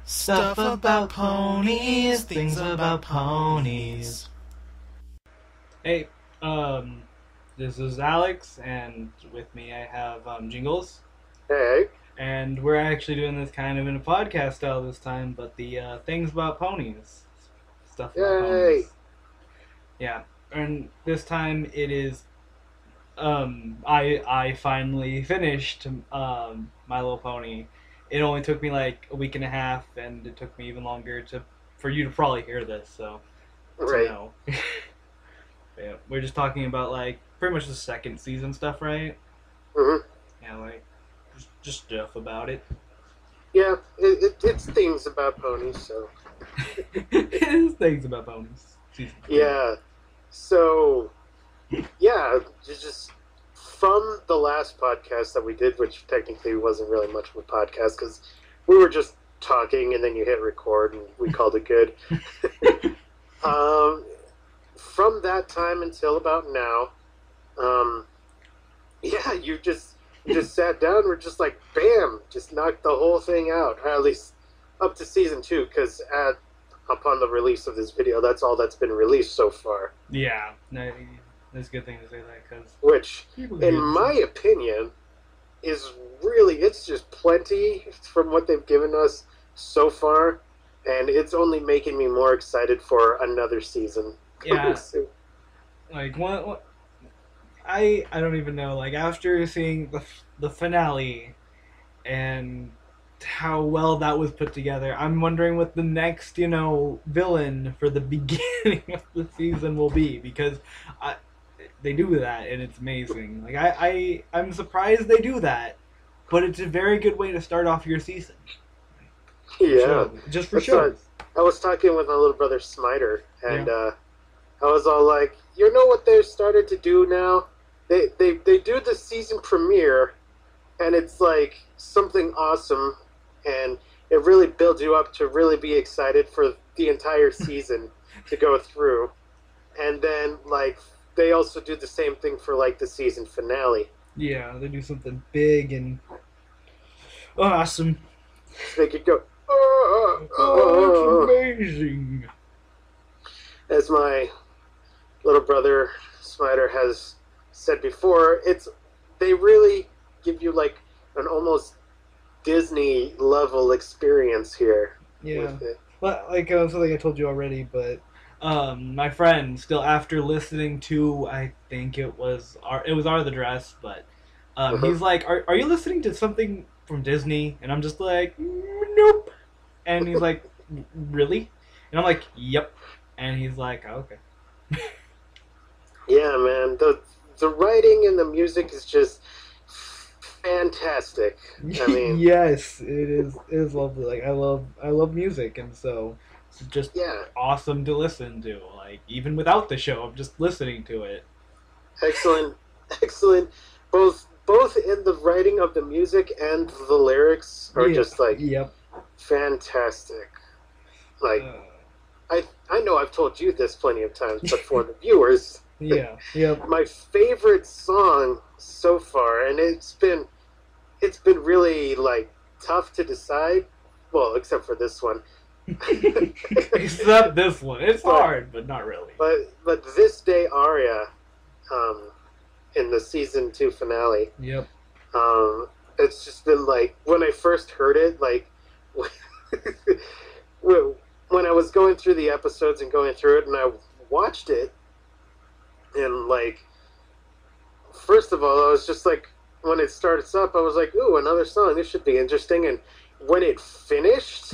Stuff about ponies, things about ponies. Hey, um, this is Alex, and with me I have Jingles, Hey, and we're actually doing this kind of in a podcast style this time, but the things about ponies, stuff about yay! ponies. Yeah, and this time it is I finally finished My Little Pony. It only took me like a week and a half, and it took me even longer to for you to probably hear this, so to Right. know. Yeah, we're just talking about like pretty much the second season stuff, right? hmm Yeah, like just stuff about it. Yeah, it's things about ponies, so. It's things about ponies. Season 3. Yeah. So, yeah, just from the last podcast that we did, which technically wasn't really much of a podcast because we were just talking and then you hit record and we called it good. um, from that time until about now, um, yeah, you just sat down. We're just like, bam, just knocked the whole thing out. Or at least up to season two, because at upon the release of this video, that's all that's been released so far. Yeah, no, that's a good thing to say that because Which, people can in hear my this. opinion, is really it's just plenty from what they've given us so far, and it's only making me more excited for another season coming Yeah, soon. like what I don't even know. Like after seeing the finale and how well that was put together, I'm wondering what the next villain for the beginning of the season will be because I, they do that and it's amazing. Like I'm surprised they do that, but it's a very good way to start off your season for Yeah, shows, just for that's what shows. I was talking with my little brother Smiter, Yeah. and I was all like, you know what they've started to do now? They do the season premiere, and it's like something awesome, and it really builds you up to really be excited for the entire season to go through. And then like they also do the same thing for like the season finale. Yeah, they do something big and awesome. So they could go, oh, Oh, it's oh, oh, amazing. as my little brother Smiter has said before, it's they really give you like an almost Disney level experience here Yeah. with it. But like something I told you already, but my friend still after listening to I think it was Are the Dress, but Uh-huh. he's like, are you listening to something from Disney? And I'm just like, nope. And he's like, really? And I'm like, yep. And he's like, oh, okay. Yeah, man, the writing and the music is just fantastic. I mean, Yes, it is lovely. Like I love music, and so it's just yeah, awesome to listen to. Like even without the show, I'm just listening to it. excellent, excellent. Both in the writing of the music and the lyrics are Yeah. just like Yep. fantastic. Like Uh, I know I've told you this plenty of times, but for the viewers, yeah. Yep. my favorite song so far, and it's been really like tough to decide. Well, except for this one, Except this one, it's but hard, but not really. but this day aria, um, in the season two finale, Yep. um, it's just been like when I first heard it, like when I was going through the episodes and going through it, and I watched it, and like first of all, I was just like, when it starts up, I was like, ooh, another song. This should be interesting. And when it finished,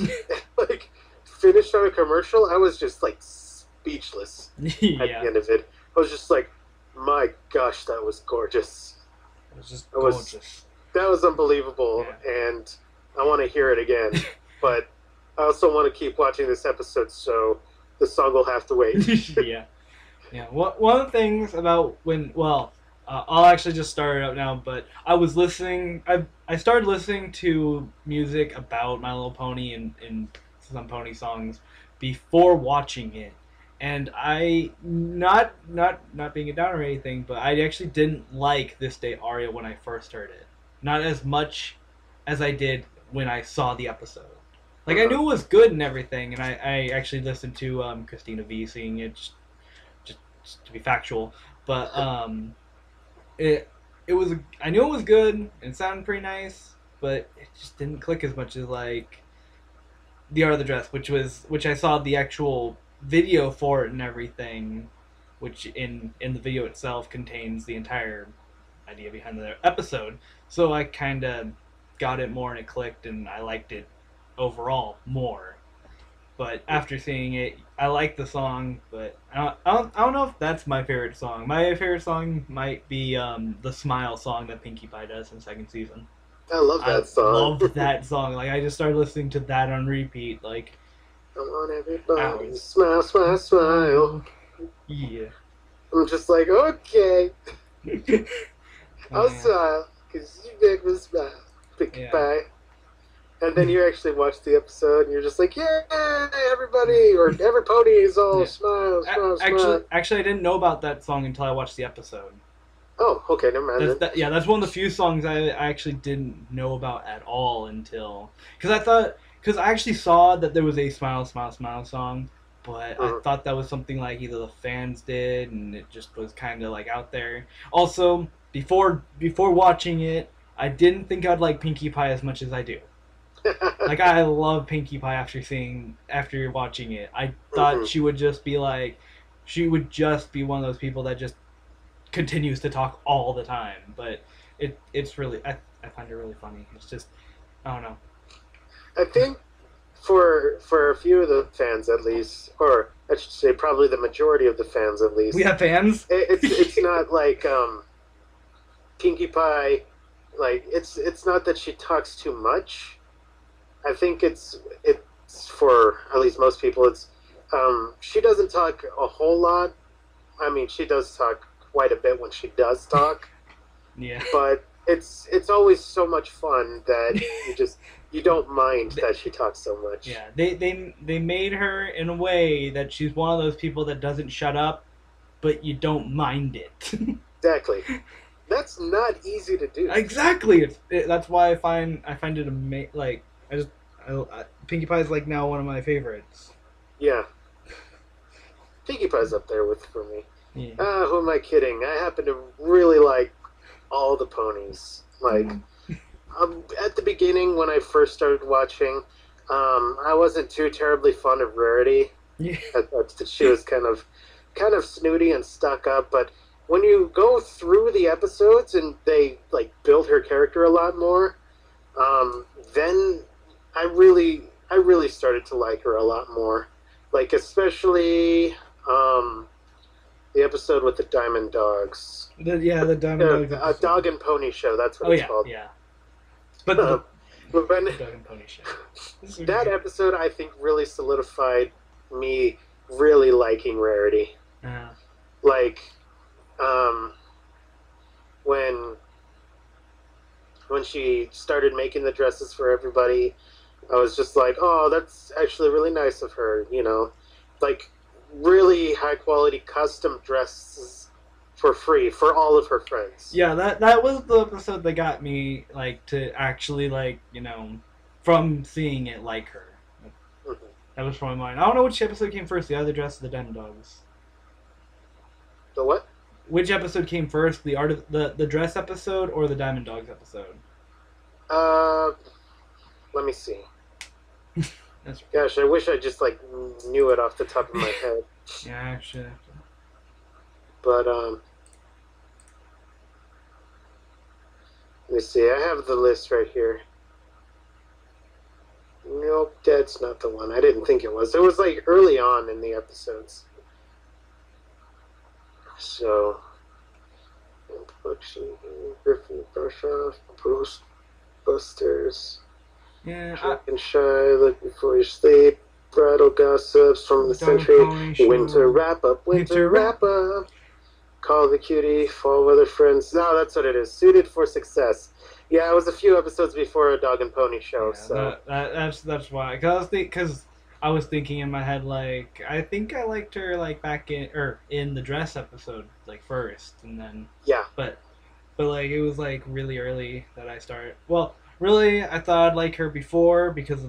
like, finished on a commercial, I was just like speechless at the Yeah. end of it. I was just like, my gosh, that was gorgeous. It was just It was gorgeous. that was unbelievable, Yeah. and I want to hear it again. But I also want to keep watching this episode, so the song will have to wait. Yeah. Yeah, one of the things about I'll actually just start it up now. But I was listening. I started listening to music about My Little Pony and some pony songs before watching it, and I not being a downer or anything, but I actually didn't like This Day Aria when I first heard it. Not as much as I did when I saw the episode. Like I knew it was good and everything, and I actually listened to Christina V singing it just to be factual, but it it was I knew it was good and it sounded pretty nice, but it just didn't click as much as like the art of the dress, which I saw the actual video for it and everything, which in the video itself contains the entire idea behind the episode. So I kind of got it more and it clicked and I liked it overall more. But after seeing it, I like the song, but I don't know if that's my favorite song. My favorite song might be the Smile song that Pinkie Pie does in the second season. I love I that song. loved that song. Like I just started listening to that on repeat. Like Come on, everybody, hours. smile, smile, smile. Yeah. I'm just like, okay, I'll Yeah. smile, because you make me smile. Pinkie Yeah. Pie. And then you actually watch the episode, and you're just like, yeah, everybody, or every pony is all Yeah. smile, smile, smile. Actually, I didn't know about that song until I watched the episode. Oh, okay, never mind then. Yeah, that's one of the few songs I actually didn't know about at all until because I actually saw that there was a Smile Smile Smile song, but I Mhm. thought that was something like either the fans did and it just was kind of like out there. Also, before watching it, I didn't think I'd like Pinkie Pie as much as I do. Like I love Pinkie Pie after watching it. I thought Mhm. she would just be like she would just be one of those people that just continues to talk all the time. But it's really I find it really funny. It's just I don't know. I think for a few of the fans at least, or I should say probably the majority of the fans at We least, have fans. it's not like Pinkie Pie. Like it's not that she talks too much. I think it's for at least most people. It's she doesn't talk a whole lot. I mean, she does talk quite a bit when she does talk, Yeah. but it's always so much fun that you don't mind that she talks so much. Yeah, they made her in a way that she's one of those people that doesn't shut up, but you don't mind it. Exactly. That's not easy to do. Exactly. That's why I find it like Pinkie Pie is like now one of my favorites. Yeah. Pinkie Pie's up there with for me. Yeah. Who am I kidding? I happen to really like all the ponies. Like at the beginning when I first started watching, I wasn't too terribly fond of Rarity. Yeah. I thought that she was kind of snooty and stuck up, but when you go through the episodes and they like build her character a lot more, then I really started to like her a lot more. Like especially the episode with the Diamond Dogs. The Diamond Dogs A episode. Dog and Pony Show. That's what Oh it's yeah, called. yeah. But the But when Dog and Pony Show. that episode, I think, really solidified me really liking Rarity. Uh, Like, um, when she started making the dresses for everybody, I was just like, oh, that's actually really nice of her. You know, like really high quality custom dresses for free for all of her friends. yeah, that was the episode that got me like to actually like from seeing it like her. Mhm. That was probably mine. I don't know which episode came first, the other dress or the Diamond Dogs. The what? Which episode came first, the art of the dress episode or the Diamond Dogs episode? Uh, let me see. That's Gosh, I wish I just like knew it off the top of my head. yeah, actually. But let me see. I have the list right here. Nope, that's not the one. I didn't think it was. It was like early on in the episodes. So, Griffin, Brush-Off, Bruce, Busters, Yeah, Drink and Shy, Look Before You Sleep, Bridal Gossips from the Dog Century, Pony Show. Winter Wrap-Up, Winter Wrap-Up, Call the Cutie, Fall Weather Friends. No, that's what it is. Suited for Success. Yeah, it was a few episodes before a Dog and Pony Show, yeah, so... that's why. Because I was thinking in my head like I think I liked her like back in the dress episode like first and then Yeah. but like it was like really early that I started. Well, Really, I thought I'd like her before because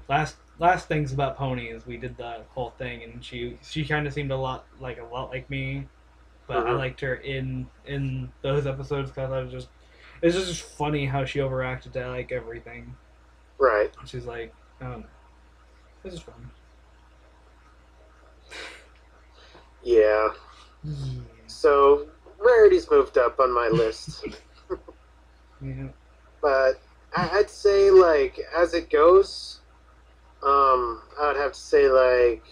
last things about ponies. We did the whole thing, and she kind of seemed a lot like me. But I Hmm. liked her in those episodes because I was just it's just funny how she overacted to like everything. Right. She's like, oh, this is fun. Yeah. Yeah. So Rarity's moved up on my list, Yeah. but I'd say like as it goes, I would have to say like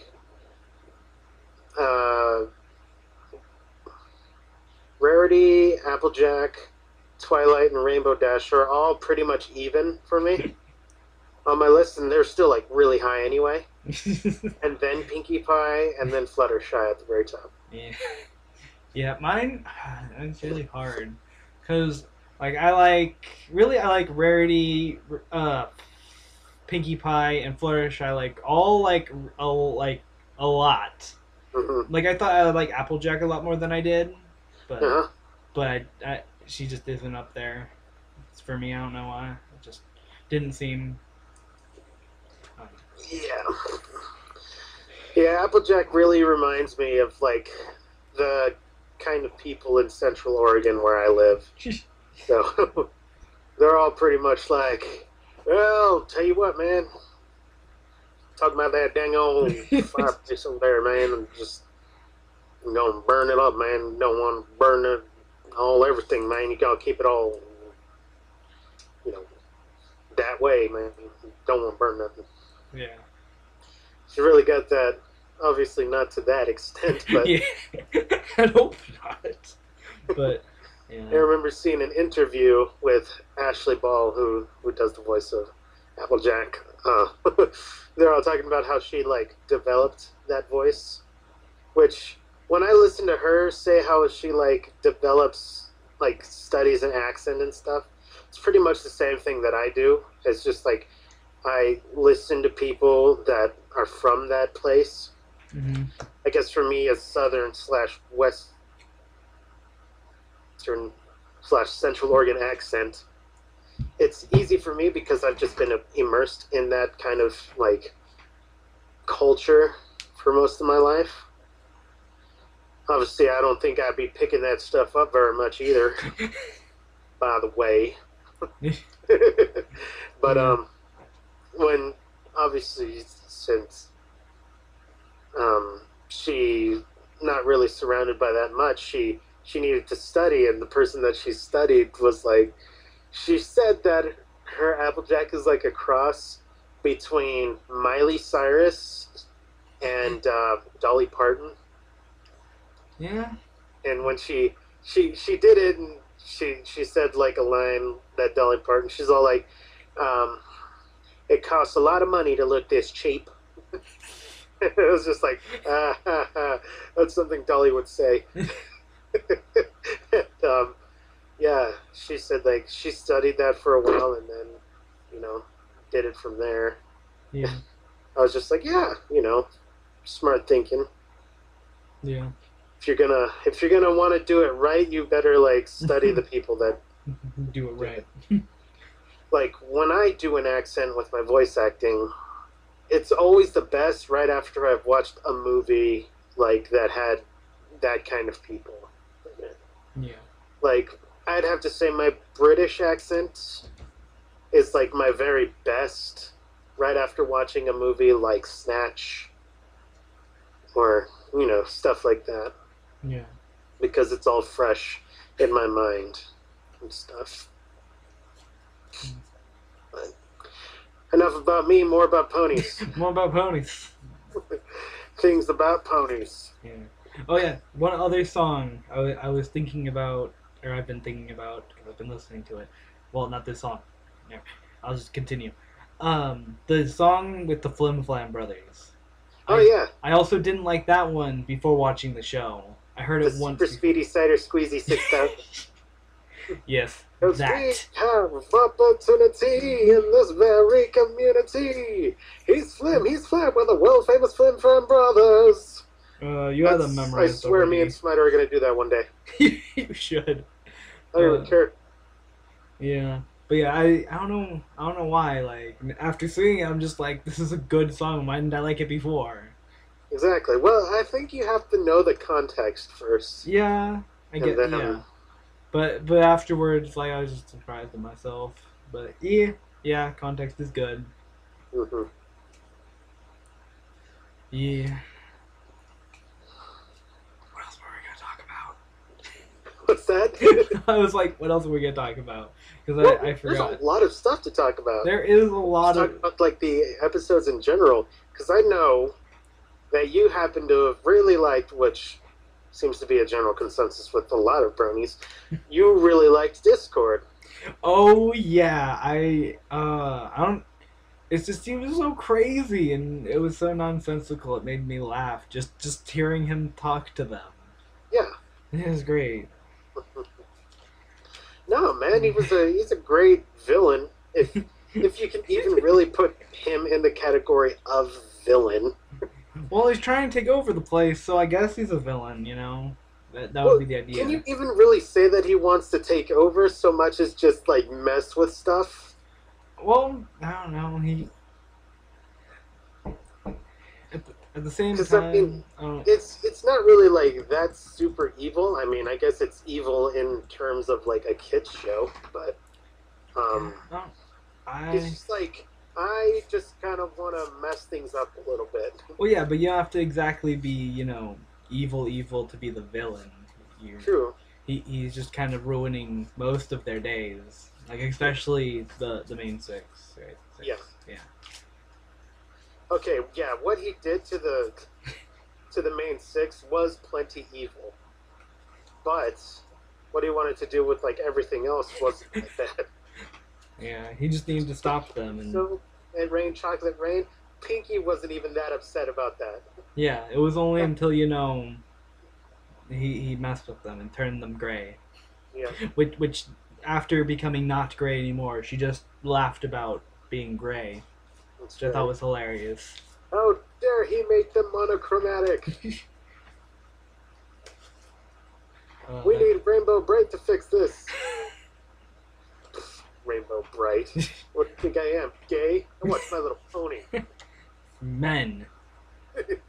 uh, Rarity, Applejack, Twilight, and Rainbow Dash are all pretty much even for me on my list, and they're still like really high anyway. And then Pinkie Pie, and then Fluttershy at the very top. Yeah. Yeah, mine. It's really hard because I like Rarity, uh, Pinkie Pie, and Flourish. I like all a lot. Hmm. Like I thought I would like Applejack a lot more than I did, but Uh-huh. she just isn't up there. It's for me. I don't know why. It just didn't seem. Um, Yeah. Yeah, Applejack really reminds me of like the kind of people in Central Oregon where I live. So they're all pretty much like, well, tell you what, man, talk about that dang old fireplace over there, man, and just gonna burn it up, man. Don't want to burn it all everything, man. You gotta keep it all, you know, that way, man. Don't want to burn nothing. yeah. She really got that. Obviously, not to that extent, but Yeah. I hope not. But I yeah. remember seeing an interview with Ashley Ball, who does the voice of Applejack. They're all talking about how she like developed that voice. Which, when I listen to her say how she like develops, like studies an accent and stuff, it's pretty much the same thing that I do. It's just like I listen to people that are from that place. Hmm. I guess for me, as Southern slash Western slash Central Oregon accent, it's easy for me because I've just been immersed in that kind of like culture for most of my life. Obviously, I don't think I'd be picking that stuff up very much either, by the way. But Yeah. when obviously since she not really surrounded by that much, she needed to study, and the person that she studied was like, she said that her Applejack is like a cross between Miley Cyrus and Dolly Parton. Yeah. And when she did it, and she said like a line that Dolly Parton, she's all like, um, "It costs a lot of money to look this cheap." It was just like, that's something Dolly would say. And, yeah, she said like she studied that for a while and then, you know, did it from there. Yeah. I was just like, yeah, smart thinking. Yeah. If you're gonna want to do it right, you better like study the people that Do it do right. it. Like when I do an accent with my voice acting, it's always the best right after I've watched a movie like that had that kind of people in it. Yeah. Like I'd have to say my British accent is like my very best right after watching a movie like Snatch or stuff like that Yeah. because it's all fresh in my mind and stuff. But enough about me, more about ponies. More about ponies. Things about ponies. Yeah. Oh yeah. One other song I was thinking about, or I've been thinking about because I've been listening to it. Well, not this song. Yeah. I'll just continue. The song with the Flim Flam Brothers. Oh I yeah, I also didn't like that one before watching the show. I heard the it once super before. speedy cider squeezy 6,000. Yes, Cause we that. have opportunity in this very community. He's Flim with the world famous Flim Flam Brothers. You have them I memorized swear me and already. Smite are gonna do that one day. You should. I don't even Uh, care. yeah. But yeah, I don't know why. Like after singing it, I'm just like, this is a good song. Why didn't I like it before? Exactly. Well, I think you have to know the context first, Yeah, I and get then yeah. But afterwards, like I was just surprised at myself. But yeah, yeah, context is good. mhm. Yeah. What else were we gonna talk about? What's that? I was like, what else are we gonna talk about? Because I Well, there's a forgot. lot of stuff to talk about. There is a Just lot talk of about like the episodes in general, because I know that you happen to have really liked, which seems to be a general consensus with a lot of bronies. You really liked Discord. oh yeah, I don't. It's just he was so crazy and it was so nonsensical. It made me laugh just hearing him talk to them. Yeah. It was great. No, man, he's a great villain. If you can even really put him in the category of villain. Well, he's trying to take over the place, so I guess he's a villain. You know, that would Well, be the can you idea. even really say that he wants to take over so much as just like mess with stuff? Well, I don't know. He at the same Because I mean, time, I don't. it's not really like that's super evil. I mean, I guess it's evil in terms of like a kids show, but Yeah, um, it's I just like I just kind of want to mess things up a little bit. well, yeah, but you have to exactly be evil to be the villain. You True. he's just kind of ruining most of their days, like especially the main six, right? Six, Yeah. yeah. Okay. Yeah. What he did to the main six was plenty evil, but what he wanted to do with like everything else wasn't like that. Yeah, he just needed to stop them, and So it rained chocolate rain. Pinky wasn't even that upset about that. yeah, it was only Yeah. until he messed with them and turned them gray, Yeah. which after becoming not gray anymore, she just laughed about being gray, That's which I thought right. was hilarious. How dare he make them monochromatic? We That, need Rainbow Bright to fix this. Rainbow Bright. What do you think I am? Gay? I watch My Little Pony. men, It's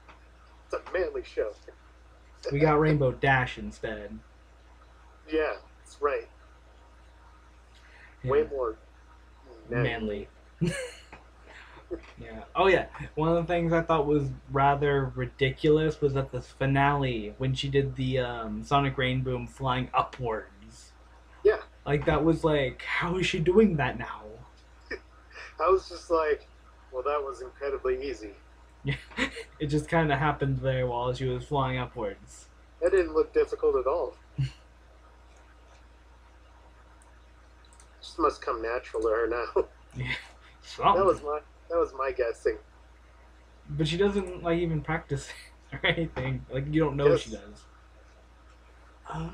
a manly show. we got Rainbow Dash instead. Yeah, that's right. Yeah, Way more manly. manly. Yeah. Oh yeah. One of the things I thought was rather ridiculous was at the finale when she did the Sonic Rain Boom flying upwards. Yeah, Like that was like, how is she doing that now? I was just like, well, that was incredibly easy. It just kind of happened there while she was flying upwards. That didn't look difficult at all. Just must come natural to her now. Yeah. That Something. was my that was my guessing. But she doesn't like even practice or anything. Like you don't know she Yes, does. Uh,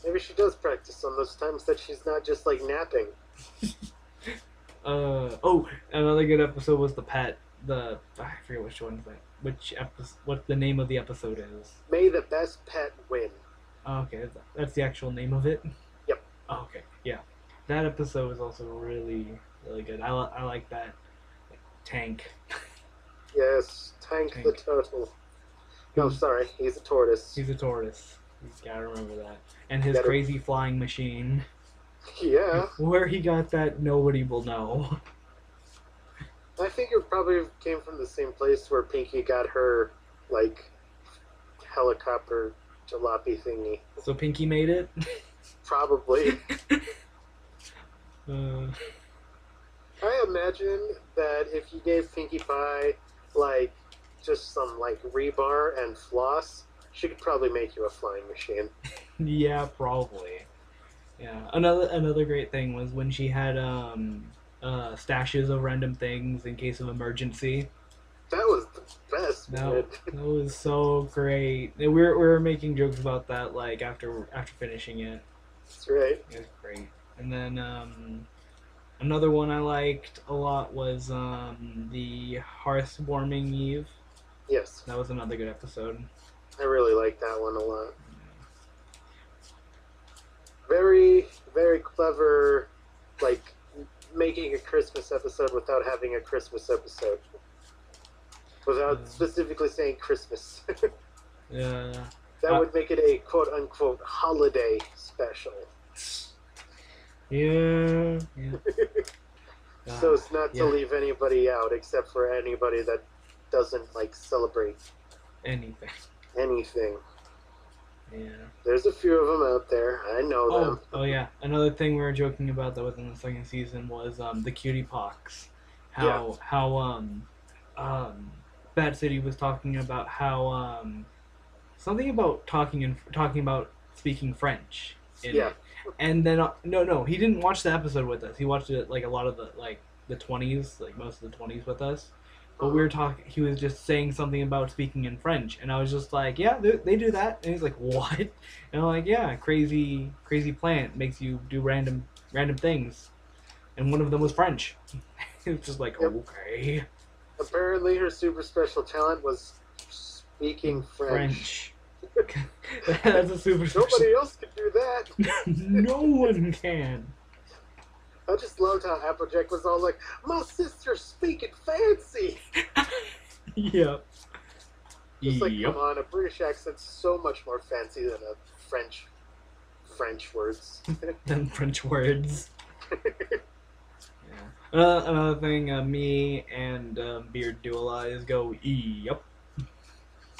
maybe she does practice on those times that she's not just like napping. oh, another good episode was the pet. The I forget which one that which episode what the name of the episode is. May the best pet win. Oh, okay, that's the actual name of it. Yep. Oh, okay, yeah, that episode was also really good. I like that tank. Yes, Tank the Tank. turtle. No, Who's sorry, he's a tortoise. he's a tortoise. You gotta remember that. And his Gotta, crazy flying machine. yeah, Where he got that, nobody will know. I think it probably came from the same place where Pinky got her like helicopter jalopy thingy. So Pinky made it. Probably. uh, I imagine that if you gave Pinkie Pie like just some like rebar and floss, she could probably make you a flying machine. yeah, probably. Yeah. Another great thing was when she had stashes of random things in case of emergency. That was the best, man. That was so great. And we were making jokes about that like after finishing it. That's right. It was great. And then another one I liked a lot was the hearth warming Eve. Yes, That was another good episode. I really like that one a lot. Very, very clever, like making a Christmas episode without having a Christmas episode, without specifically saying Christmas. Yeah. That would make it a quote unquote holiday special. Yeah. Yeah. So it's not to Yeah. leave anybody out except for anybody that doesn't like celebrate Anything. anything. Yeah. There's a few of them out there. I know them. Oh yeah. Another thing we were joking about that was in the second season was the cutie pox. How Bad City was talking about how something about talking about speaking French in Yeah. it. And then no, he didn't watch the episode with us. He watched it like a lot of the 20s, like most of the 20s with us. But we were talking. He was just saying something about speaking in French, and I was just like, "Yeah, they do that." And he's like, "What?" And I'm like, "Yeah, crazy plant makes you do random things," and one of them was French. It was just like, Yep. okay. Apparently, her super special talent was speaking French. That's a super. Nobody else can do that. No one can. I just loved how Applejack was all like, "My sister's speaking fancy." Yep. It's like, come on, a British accent's so much more fancy than a French words. Them French words. Yeah. Another thing, me and Beard Dualize go yep.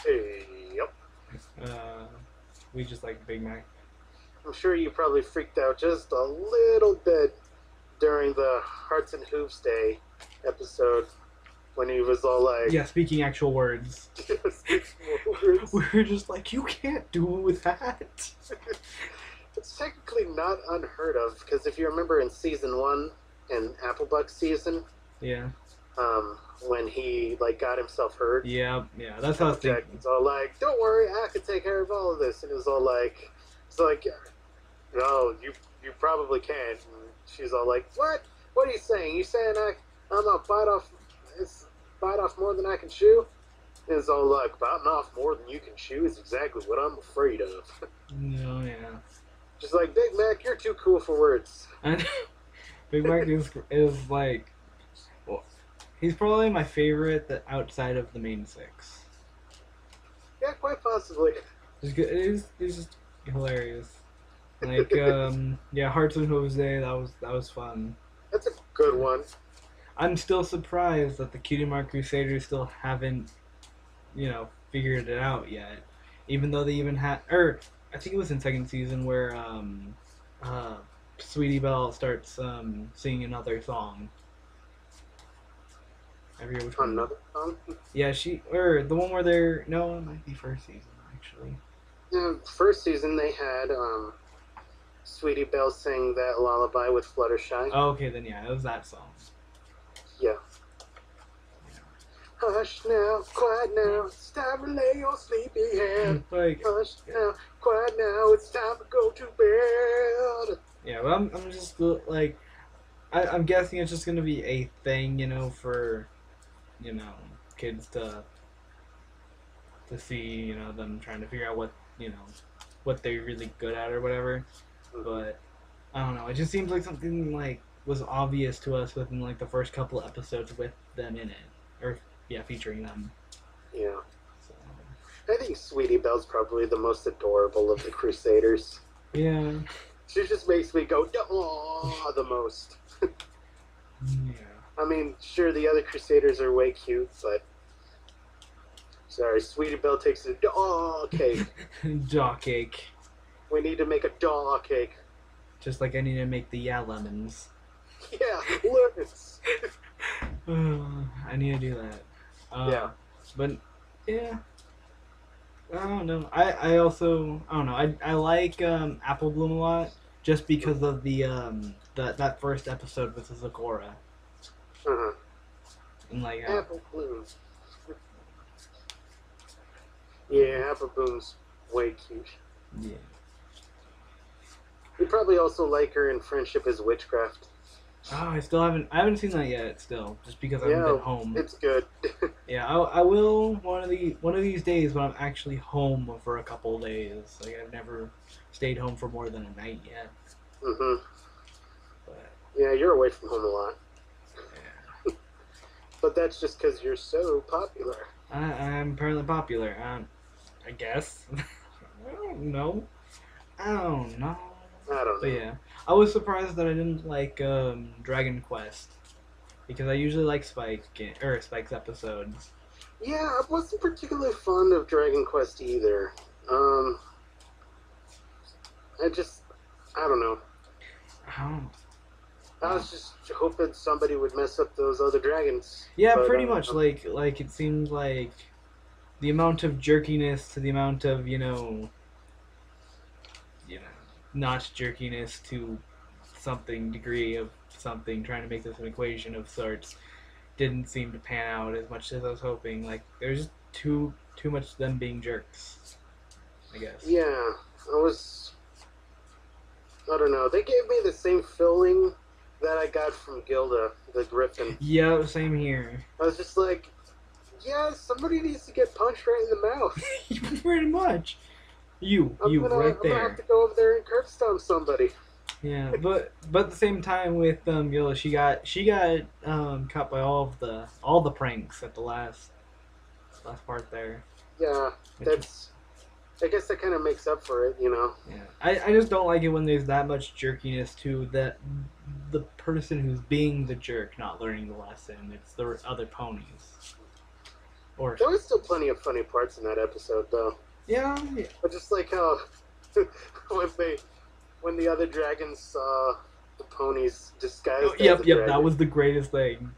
Hey, yep. We just like Big Mac. I'm sure you probably freaked out just a little bit during the Hearts and Hooves Day episode when he was all like, yeah, speaking actual words. words. We were just like, you can't do it with that. It's technically not unheard of because if you remember in season 1 in Applebuck's season, Yeah. when he like got himself hurt, Yeah, that's how I was thinking. Jackson's all like, "Don't worry, I can take care of all of this," and it was all like, "No, you probably can't." And she's all like, "What? What are you saying? You saying I'm gonna bite off more than I can chew?" And it's all like, "Biting off more than you can chew is exactly what I'm afraid of." No, yeah. Just like, Big Mac, you're too cool for words. And Big Mac is like, well, he's probably my favorite that outside of the main six. Yeah, quite possibly. It's just hilarious. Like, yeah, Hearts and Jose, that was fun. That's a good one. I'm still surprised that the Cutie Mark Crusaders still haven't, figured it out yet. Even though they even had, I think it was in second season where Sweetie Belle starts singing another song. I forget which one. Another song? Yeah, the one where they're, no, it might be first season actually. Yeah, first season they had Sweetie Belle sing that lullaby with Fluttershy. Oh, okay, then yeah, it was that song. Yeah. Hush now, quiet now, it's time to lay your sleepy head. Like, Hush now, quiet now, it's time to go to bed. yeah, but I'm just like, I'm guessing it's just gonna be a thing, for, kids to see, them trying to figure out what they're really good at or whatever. But I don't know. It just seems like something like was obvious to us within like the first couple episodes with them in it, or featuring them. Yeah. So, I think Sweetie Belle's probably the most adorable of the Crusaders. yeah. She just makes me go, "Aw," the most. Yeah. I mean, sure, the other Crusaders are way cute, but sorry, Sweetie Belle takes a daw cake. Jaw cake. We need to make a daw cake. Just like I need to make the lemons. Yeah, lemons. I need to do that. Yeah. But yeah. I don't know. I also I don't know. I like Apple Bloom a lot just because of the that first episode with Sakura. Uh-huh. And like Apple Bloom. Yeah, Apple Bloom's way cute. yeah. You probably also like her in Friendship is Witchcraft. Oh, I haven't seen that yet. Still, just because I haven't been home. It's good. Yeah, I will one of these days when I'm actually home for a couple of days. Like I've never stayed home for more than a night yet. Mm-hmm. But Yeah, you're away from home a lot, Yeah. but that's just because you're so popular. I'm apparently popular. I guess. I don't know. I don't know. I don't But know. yeah, I was surprised that I didn't like Dragon Quest because I usually like Spike's episodes. Yeah, I wasn't particularly fond of Dragon Quest either. Um, I just, I don't know. I don't I know. was just hoping somebody would mess up those other dragons, Yeah, but pretty much. Like it seems like the amount of jerkiness to the amount of you know, not jerkiness to something degree of something, trying to make this an equation of sorts, didn't seem to pan out as much as I was hoping. Like there's too much them being jerks, I guess. yeah, I was. I don't know. They gave me the same feeling that I got from Gilda, the Griffin. Yeah, same here. I was just like, yeah, somebody needs to get punched right in the mouth. Pretty much. I'm You gonna, right I'm gonna have there. to go over there and curb stomp somebody. Yeah, but at the same time with Yola, she got caught by all the pranks at the last part there. Yeah, Which that's. I guess that kind of makes up for it, you know. yeah, I just don't like it when there's that much jerkiness to that the person who's being the jerk not learning the lesson. It's the other ponies. Or There was still plenty of funny parts in that episode, though. yeah, yeah. But just like how when they when the other dragons saw the ponies Oh, disguised as a yep. That dragon, was the greatest thing.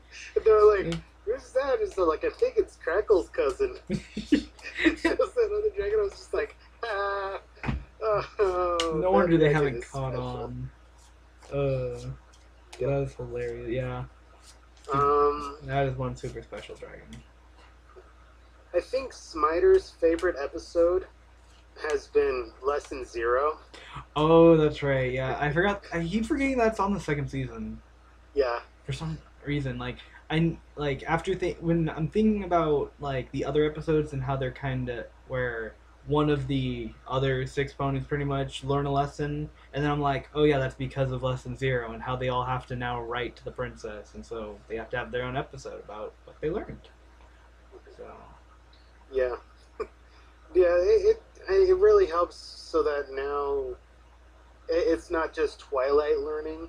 they're like, "Who's that?" Is they're like, "I think it's Crackle's cousin." It shows that other dragon. I was just like, ah, oh, No that wonder they dragon haven't is caught special. on. Uh, Yep. that is hilarious. Yeah, Um, that is one super special dragon. I think Smiter's favorite episode has been Lesson Zero. Oh, that's right. Yeah, I forgot. I keep forgetting that's on the second season Yeah, for some reason. When I'm thinking about like the other episodes and how they're kind of where one of the other six ponies pretty much learn a lesson, and then I'm like, oh yeah, that's because of lesson zero and how they all have to now write to the princess, and so they have to have their own episode about what they learned. So yeah, yeah. It really helps so that now it's not just Twilight learning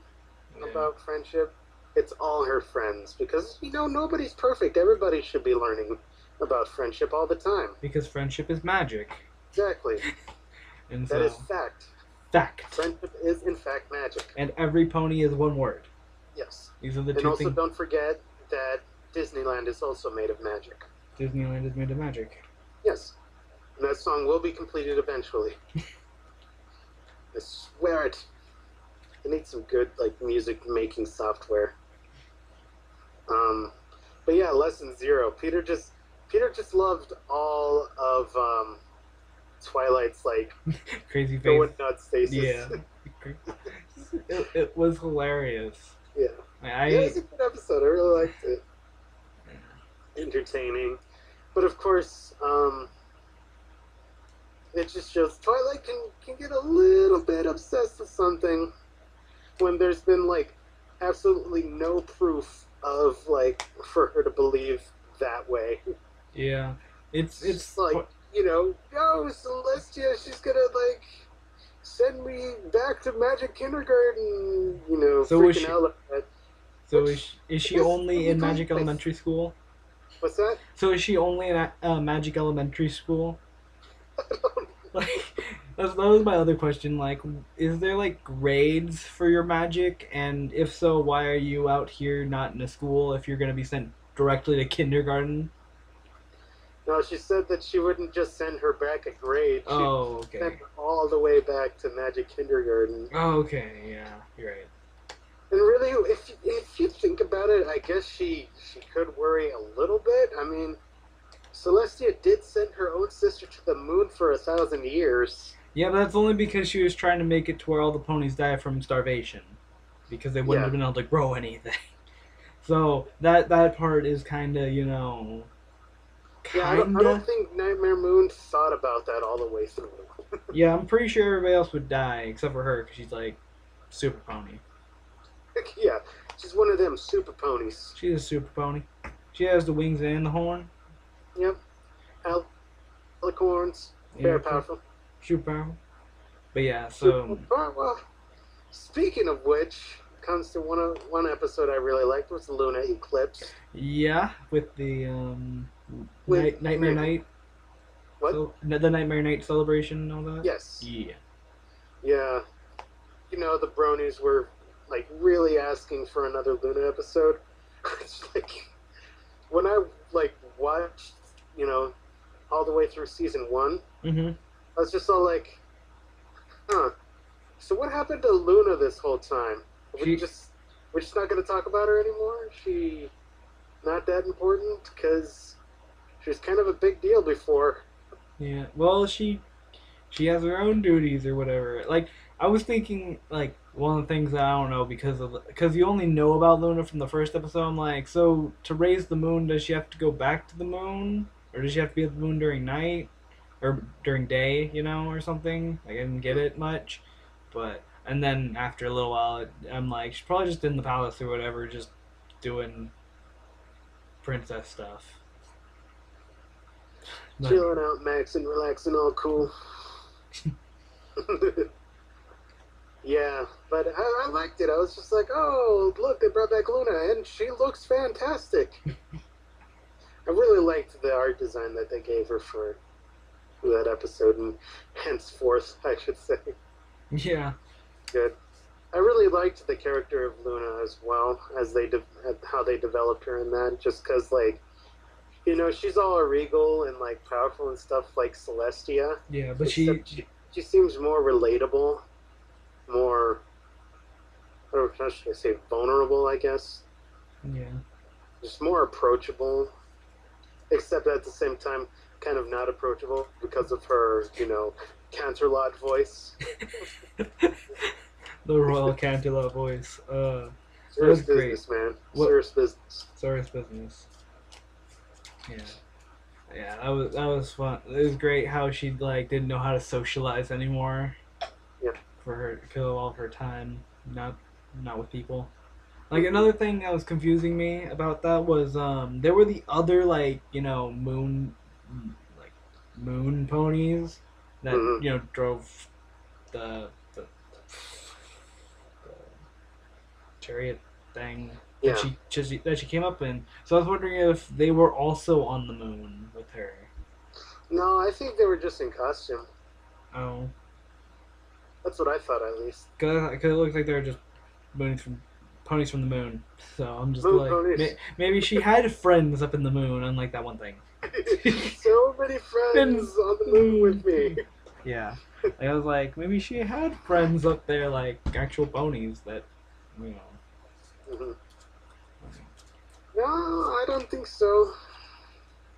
yeah, about friendship. It's all her friends because nobody's perfect. Everybody should be learning about friendship all the time. because friendship is magic, Exactly. and That is so fact. fact, Friendship is in fact magic. and every pony is one word. Yes. These are the And two also things. don't forget that Disneyland is also made of magic. Disneyland is made of magic. Yes. And that song will be completed eventually. I swear it. I need some good like music making software. Um but yeah, lesson zero. Peter just loved all of Twilight's like Crazy face. going nuts faces. Yeah. It was hilarious. Yeah. Yeah, it I was a good episode. I really liked it. Entertaining. But of course, it just shows Twilight can get a little bit obsessed with something when there's been like absolutely no proof of like for her to believe that way. yeah. It's like, no, Celestia, she's gonna like send me back to magic kindergarten, So was freaking she out like that. so Which is she is only really in Magic nice. Elementary School? What's that? So is she only in Magic Elementary School? Like that was my other question. Like, is there like grades for your magic? And if so, why are you out here not in a school if you're gonna be sent directly to kindergarten? No, she said that she wouldn't just send her back a grade. She'd Oh, send okay. her all the way back to magic kindergarten. Oh, okay. Yeah, you're right. And really, if you think about it, I guess she could worry a little bit. I mean, Celestia did send her own sister to the moon for 1,000 years. Yeah, but that's only because she was trying to make it to where all the ponies die from starvation, because they wouldn't Yeah, have been able to grow anything. So that part is kind of yeah. I don't kinda. think Nightmare Moon thought about that all the way through. Yeah, I'm pretty sure everybody else would die except for her because she's like super pony. Yeah, she's one of them super ponies. She's a super pony. She has the wings and the horn. Yep, alicorns, Yeah, very powerful. super powerful. But yeah, Super so well, speaking of which, comes to one episode I really liked was the Luna Eclipse yeah, with the with Nightmare Night, what? so the Nightmare Night celebration and all that. Yes, Yeah, yeah. The bronies were like really asking for another Luna episode. It's like when I like watched, you know, all the way through season 1, mm-hmm. I was just all like, huh. So what happened to Luna this whole time? She We're just not going to talk about her anymore. She not that important because she was kind of a big deal before. yeah. Well, she has her own duties or whatever. Like I was thinking, like one of the things that I don't know because you only know about Luna from the first episode. I'm like, so to raise the moon, does she have to go back to the moon, or does she have to be at the moon during night or during day, or something? Like I didn't get it much, but and then after a little while, I'm like, she's probably just in the palace or whatever, just doing princess stuff. But Chilling out, maxing, relaxing, all cool. Yeah, but I liked it. I was just like, oh, look, they brought back Luna, and she looks fantastic. I really liked the art design that they gave her for that episode, and henceforth, I should say. yeah, Good. I really liked the character of Luna as well as how they developed her in that. Just because, like, she's all regal and like powerful and stuff like Celestia. yeah, but Except she seems more relatable, more how should I say vulnerable, I guess. yeah. Just more approachable, except at the same time, kind of not approachable because of her, Canterlot voice. The Royal Cantula voice. That was Serious great. business, man. What? Serious business. Serious business. Yeah, yeah. That was fun. It was great how she like didn't know how to socialize anymore Yeah. for her because of all of her time not with people. Like another thing that was confusing me about that was there were the other like like moon ponies that Mm-hmm. drove the chariot thing that Yeah. she came up in. So I was wondering if they were also on the moon with her. No, I think they were just in costume. Oh, That's what I thought, at least. because it looks like they're just ponies from the moon. So I'm just Moon like, ponies. maybe she had friends up in the moon, unlike that one thing. So many friends on the moon with me. Yeah, like, I was like, maybe she had friends up there, like actual ponies that, you know. Mm-hmm. No, I don't think so.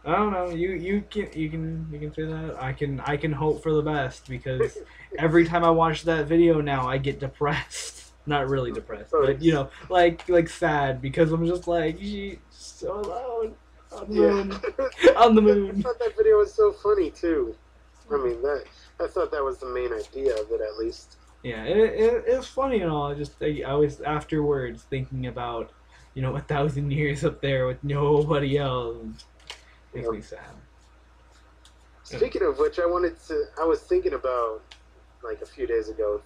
I don't know. You can say that. I can hope for the best because every time I watch that video now, I get depressed. Not really depressed, but like sad because I'm just like she's so alone on the moon. On the I moon. thought that video was so funny too. I mean, I thought that was the main idea of it, at least. Yeah, it's funny and all. I was afterwards thinking about 1,000 years up there with nobody else. Makes me sad. Speaking of which, I was thinking about, like, a few days ago,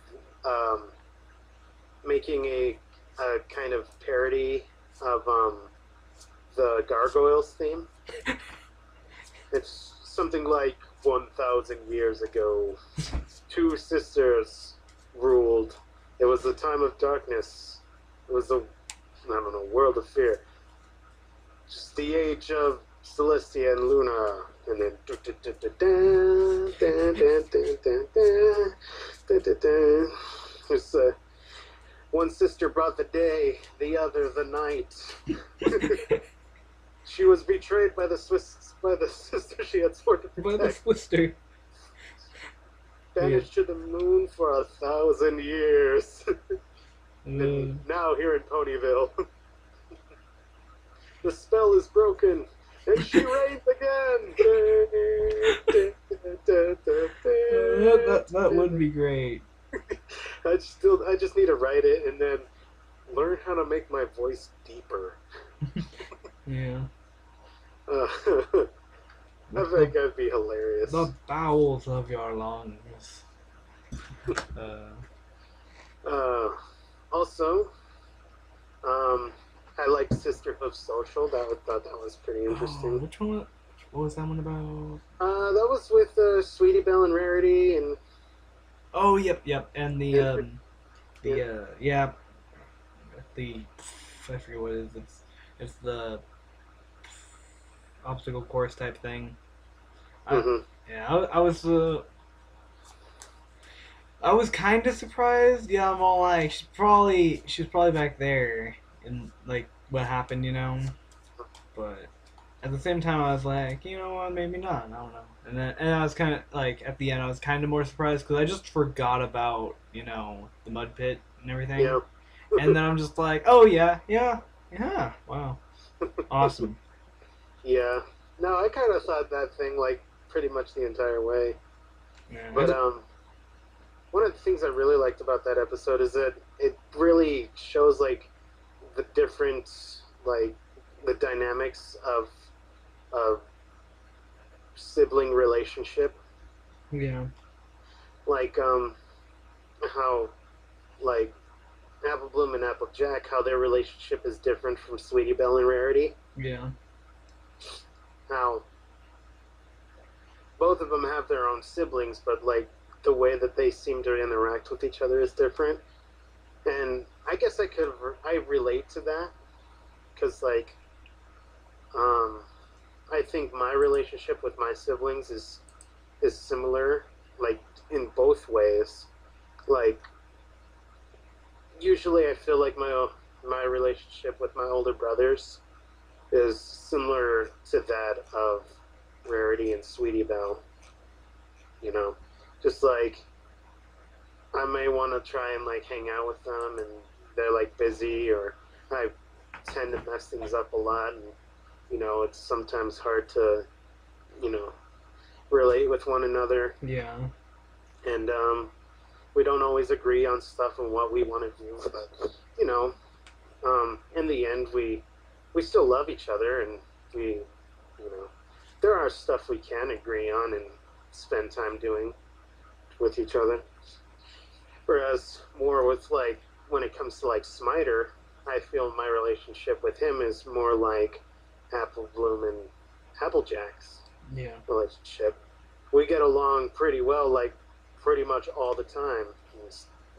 making a kind of parody of the Gargoyles theme. It's something like 1,000 years ago, two sisters ruled. It was the time of darkness. It was world of fear. Just the age of Celestia and Luna, and then there's one sister brought the day, the other the night. She was betrayed by the sister she had sworn to By the protect. sister. Banished to the moon for 1,000 years. Mm. And now here in Ponyville, the spell is broken, and she reigns again. That would be great. I just need to write it and then learn how to make my voice deeper. Yeah. I The think that'd be hilarious. the bowels of your lungs. Uh, Uh, also, um, I like Sisterhood Social. Thought that was pretty oh, interesting. which one? What was that one about? That was with Sweetie Belle and Rarity, Oh, yep, yep. And and yeah, yeah, the I forget what it is. It's the obstacle course type thing. I hmm yeah, I was kind of surprised. Yeah, I'm all like, she's probably back there, and like what happened, you know. But at the same time, I was like, you know what, maybe not. I don't know. And I was kind of like at the end, I was kind of more surprised because I just forgot about the mud pit and everything. yeah, And then I'm just like, oh yeah, yeah, yeah, wow, awesome. yeah. No, I kind of thought that thing like pretty much the entire way. Yeah, But one of the things I really liked about that episode is that it really shows like the different like the dynamics of sibling relationship, yeah, like how like Apple Bloom and Applejack, how their relationship is different from Sweetie Belle and Rarity. yeah, How both of them have their own siblings, but like the way that they seem to interact with each other is different. And I guess I relate to that because like um, I think my relationship with my siblings is similar, like in both ways. Like usually, I feel like my relationship with my older brothers is similar to that of Rarity and Sweetie Belle. You know, just like I may want to try and like hang out with them, and they're like busy, or I tend to mess things up a lot, and it's sometimes hard to you know relate with one another, yeah, and we don't always agree on stuff and what we want to do, but in the end, we still love each other, and we you know there are stuff we can agree on and spend time doing with each other. Whereas more with like when it comes to like Smiter, I feel my relationship with him is more like Apple Bloom and Applejack's yeah, relationship. We get along pretty well, like pretty much all the time.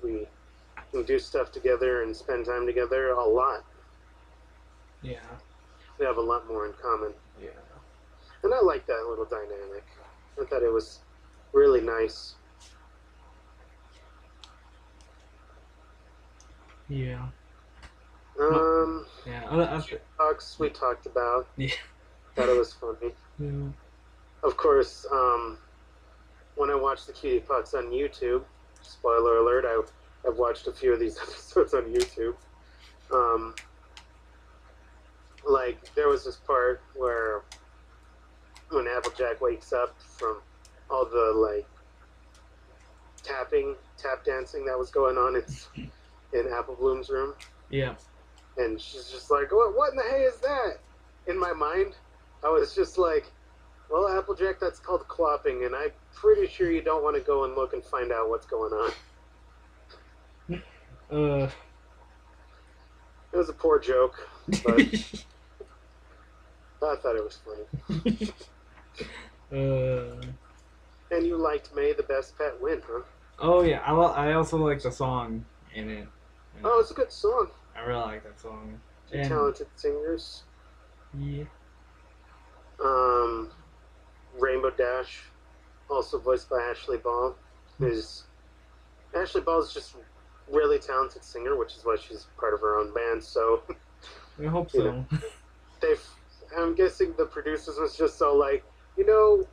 We we do stuff together and spend time together a lot. yeah, We have a lot more in common, yeah, and I like that little dynamic. I thought it was really nice. yeah. My, Um, yeah, Talks we talked about. yeah, Thought it was funny. yeah, Of course, when I watch the cutie pucks on YouTube, spoiler alert, I've watched a few of these episodes on YouTube. Um, like there was this part where when Applejack wakes up from all the like tap dancing that was going on in Apple Bloom's room, yeah. and she's just like, "What in the hay is that?" In my mind, I was just like, "Well, Applejack, that's called clopping, and I'm pretty sure you don't want to go and look and find out what's going on." Uh, It was a poor joke, but I thought it was funny. uh. And you liked May the Best Pet Win, huh? Oh yeah, I also like the song in it. Oh, it's a good song. I really like that song. Two And talented singers. yeah, Um, Rainbow Dash, also voiced by Ashley Ball, is Ashley Ball is just really talented singer, which is why she's part of her own band. So I hope you know, so. they've. I'm guessing the producers was just so like, you know,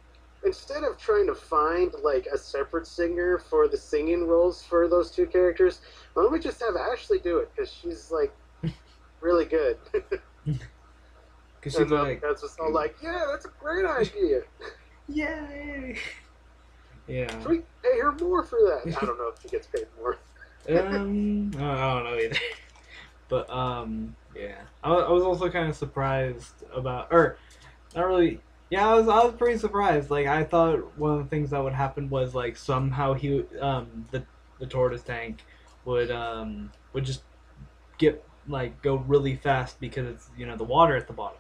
instead of trying to find like a separate singer for the singing roles for those two characters, why don't we just have Ashley do it because she's like really good. Cause she's And the like, guys was all like, yeah, that's a great idea. yay! Should Yeah. we pay her more for that? I don't know if she gets paid more. I don't know either. But yeah, I was also kind of surprised about, or not really. Yeah, I was pretty surprised. Like I thought one of the things that would happen was like somehow the tortoise tank would just get like go really fast because it's the water at the bottom.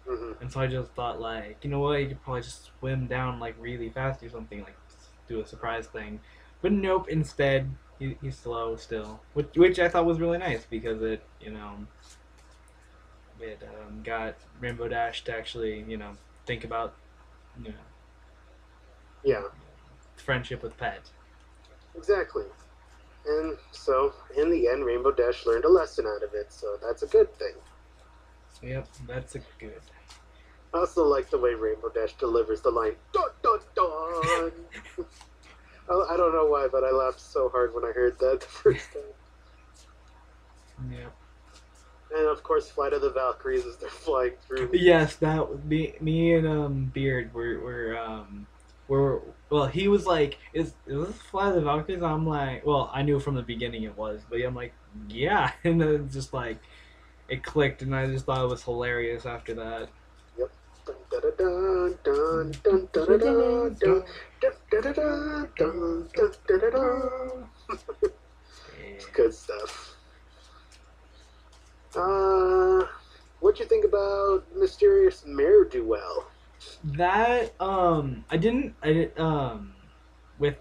Hmm. And so I just thought like you could probably just swim down like really fast or something like do a surprise thing. But nope. Instead, he's slow still, which I thought was really nice because it got Rainbow Dash to actually think about you know Yeah, friendship with Pet. exactly. And so, in the end, Rainbow Dash learned a lesson out of it, so that's a good thing. Yep, that's a good. I also like the way Rainbow Dash delivers the line, dun dun dun! I don't know why, but I laughed so hard when I heard that the first time. Yep. And of course, Flight of the Valkyries as they're flying through. Yes, that would be me and Beard were well. He was like, "Is this Fly of the Valkyries?" I'm like, "Well, I knew from the beginning it was," but I'm like, "Yeah," and then it's just like it clicked, and I just thought it was hilarious after that. Yep. Dun dun dun dun dun dun dun dun dun dun dun dun dun dun. It's good stuff. Uh, what'd you think about Mysterious Mare Duel? That I didn't with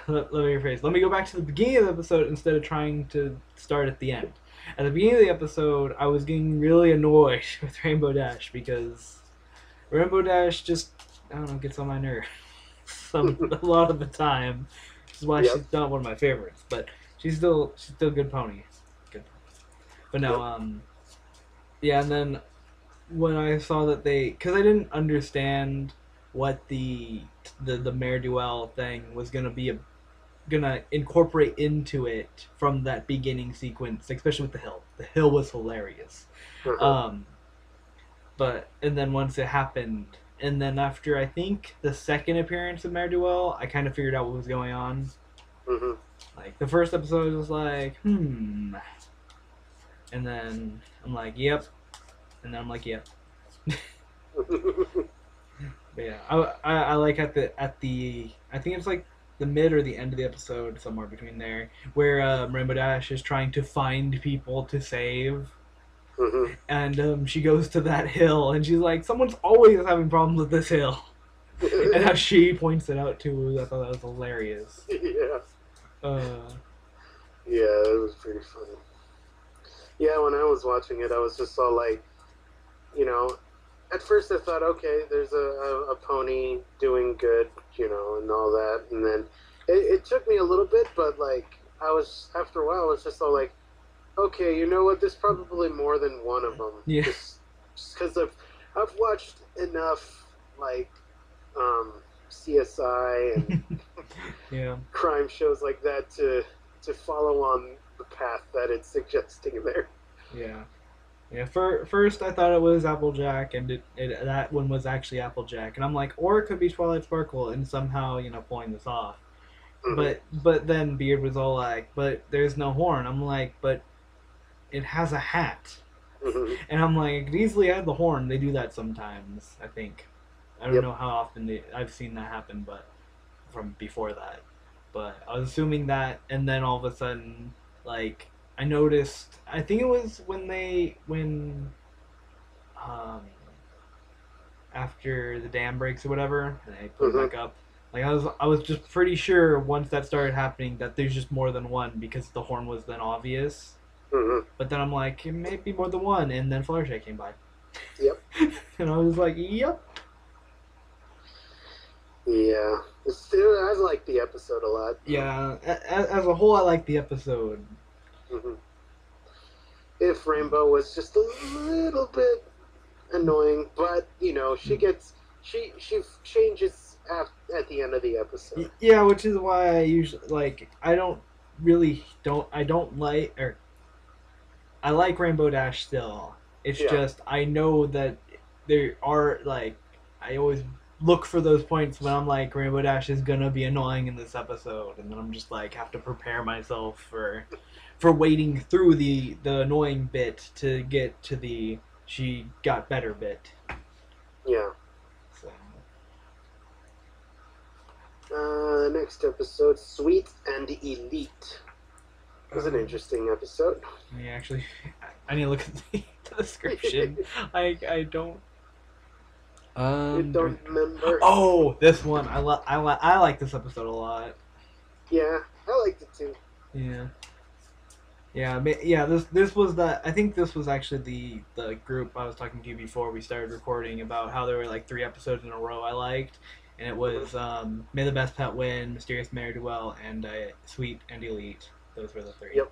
let me rephrase. Let me go back to the beginning of the episode instead of trying to start at the end. At the beginning of the episode, I was getting really annoyed with Rainbow Dash because Rainbow Dash just I don't know gets on my nerves a lot of the time. Which is why she's Yep. not one of my favorites, but she's still a good pony. Good. But no, Yep. yeah, and then when I saw that because I didn't understand what the Mare Duel thing was gonna incorporate into it from that beginning sequence, especially with the hill. The hill was hilarious. Uh-huh. Um, but and then once it happened, and then after I think the second appearance of Mare Duel, I kind of figured out what was going on. Hmm. Like the first episode was like, and then I'm like, yep, and then I'm like, yep. But yeah, I like at the I think it's like the mid or the end of the episode, somewhere between there, where Rainbow Dash is trying to find people to save, Hmm. and she goes to that hill, and she's like, "Someone's always having problems with this hill," and how she points it out too. I thought that was hilarious. Yeah. Uh, Yeah, it was pretty funny. Yeah, when I was watching it, I was just all like, you know, at first I thought, okay, there's a pony doing good, and all that. And then it took me a little bit, but like, after a while, I was just all like, okay, you know what? There's probably more than one of them. yeah, Just because I've watched enough, like, CSI and yeah, crime shows like that to follow on the path that it's suggesting there. yeah. Yeah, first I thought it was Applejack, and that one was actually Applejack, and I'm like, or it could be Twilight Sparkle, and somehow pulling this off. Hmm. But then Beard was all like, but there's no horn. I'm like, but it has a hat, Hmm. and I'm like, it could easily add the horn. They do that sometimes. I think. I don't Yep. know how often I've seen that happen, but from before that. But I was assuming that, and then all of a sudden, like I noticed. I think it was when um after the dam breaks or whatever, and they put it Hmm. back up. Like I was just pretty sure once that started happening that there's just more than one because the horn was then obvious. Hmm. But then I'm like, it may be more than one, and then Fluttershy came by, Yep. and I was like, yep, Yeah. I like the episode a lot. yeah. As a whole, I like the episode. Hmm. If Rainbow was just a little bit annoying, but she changes at the end of the episode. Yeah, which is why I usually like. I don't like or I like Rainbow Dash still. It's Yeah. just I know that there are like I always look for those points when I'm like, Rainbow Dash is gonna be annoying in this episode, and then I'm just like have to prepare myself for waiting through the annoying bit to get to the she got better bit. Yeah. So Next episode, Sweet and Elite. It was an interesting episode. actually, I need to look at the description. I don't. You don't remember? Oh, this one I like this episode a lot. Yeah, I liked it too. Yeah. Yeah. This was the. I think this was actually the group I was talking to you before we started recording about how there were like 3 episodes in a row I liked, and it was May the Best Pet Win, Mysterious Mare Do Well, and Sweet and Elite. Those were the three. Yep.